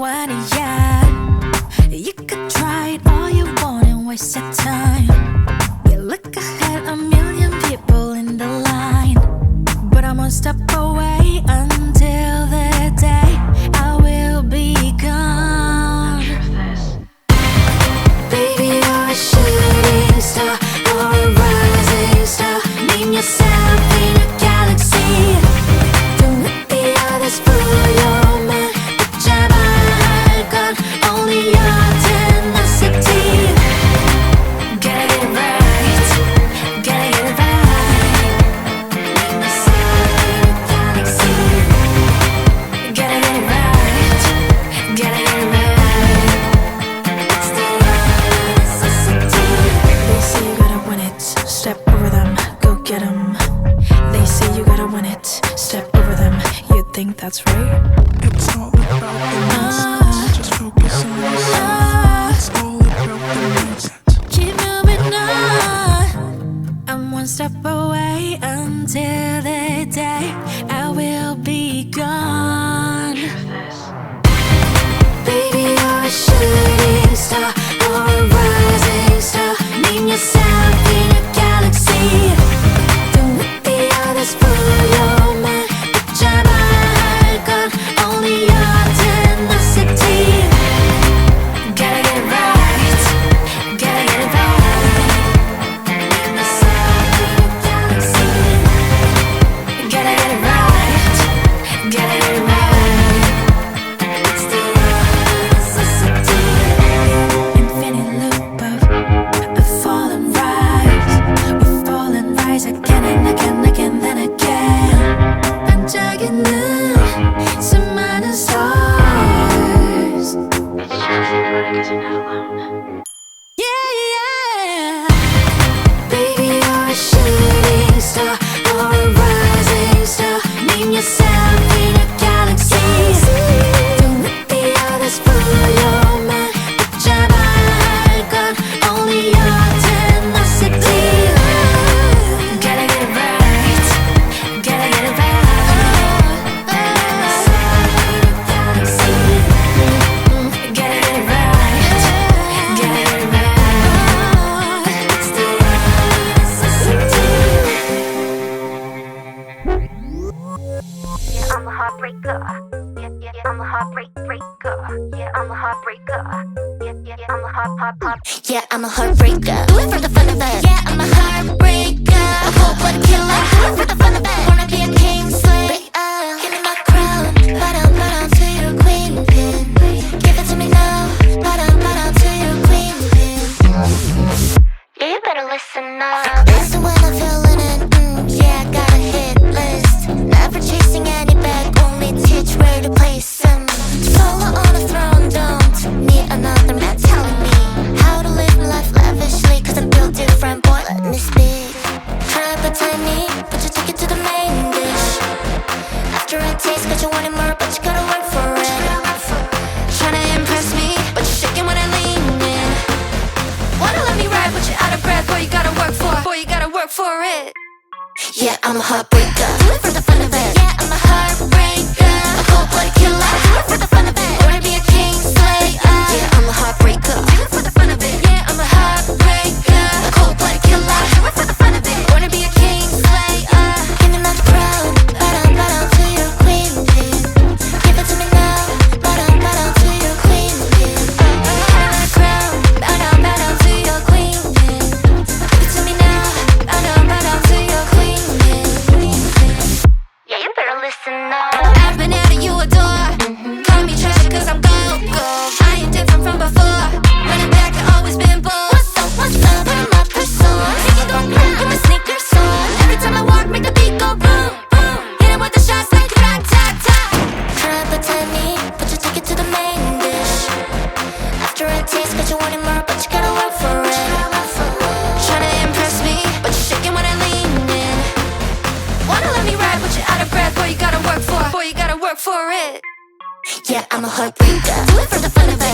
want it yet. You could try it all you want and waste your time. You look ahead, a million people in the line, but I'm one step away until the day I will be gone. Baby, you're a shooting star or a rising star. Name yourself in a galaxy. Don't let the others fool your mind. 붙잡아야 할 건 only your tenacity. Gotta get it right, gotta get it right. Name yourself in a galaxy. Gotta get it right, gotta get it right. It's the necessity. They say you gotta win it, step over them, go get 'em. They say you gotta win it, step over them. You think that's right? It's all about the mindset. Just focus on yourself. It's all about the mindset. Keep moving on. I'm one step away until the day I will be gone. Baby, you're a shooting star or a rising star. Name yourself in a galaxy. Don't let the others fool your mind. 붙잡아야 할 건 only your tenacity. Gotta get it right, gotta get it right. Name yourself in a galaxy. Gotta get it right, gotta get it right. It's the necessity. Infinite loop of fall and rise. We fall and rise again and again, again, then again. 반짝이는 수많은 stars. Yeah, yeah. Baby, you're a shooting star or a rising star. Name yourself in a galaxy. Don't let the others fool your mind. 붙잡아야 할 건 only your tenacity. Gotta get it right, gotta get it right. Name yourself in a galaxy. Gotta get it right, gotta get it right. It's the necessity. Yeah, I'm a heartbreaker. Yeah, I'm a heartbreaker. Yeah, I'm a heartbreaker. Yeah, I'm a heart. Yeah, I'm a heartbreaker. Do it for the fun of it. Yeah, I'm a heartbreaker. A cold-blooded killer. Do it for the fun of it. Wanna be a king slave. Give me my crown. Bow down to your queen pin. Give it to me now. Bow down to your queen pin. Yeah, you better listen up. Listen when I'm feeling it. Yeah, I got a hit list. Never chasing any bag, only teach where to place them. Solo on a throne, don't need another man telling me how to live my life lavishly. Cause I'm built different, boy, let me speak. Try but tiny, but you take it to the main dish. After a taste, cause you wanted more, but you gotta work for it. Tryna impress me, but you're shaking when I lean in. Wanna let me ride, but you're out of breath. Boy, you gotta work for it. Yeah, I'm a heartbreaker. Do it for the fun of it. Yeah, I'm a heartbreaker. A cold-blooded killer. Do it for the fun of it. Wanna be a king slayer. Yeah, I'm a heartbreaker. Do it for the fun of it. Yeah, I'm a heartbreaker. A cold-blooded killer. Do it for the fun of it. Wanna be a king slayer. Give me my crown. Bow down to your queen pin. Give it to me now. Bow down to your queen pin. Give me my crown. Bow down to your queen pin. Give it to me now. Bow down to your queen pin. Yeah, you better listen up. I've been out of you adore. Call me treasure cause I'm gold. I ain't different from before. Running back, I've always been bold. What's up, what am I persona? Singing gon' clown with my sneakers on. Every time I walk, make the beat go boom, boom. Hit it with the shots like ta-ta-ta. Try but tiny, but you take it to the main dish. After a taste, cause you wanted more, but you gotta work for it. Tryna impress me, but you're shaking when I lean in. Wanna let me ride, but you're out of breath. Boy, you gotta work for it. Yeah, I'm a heartbreaker. Do it for the fun of it.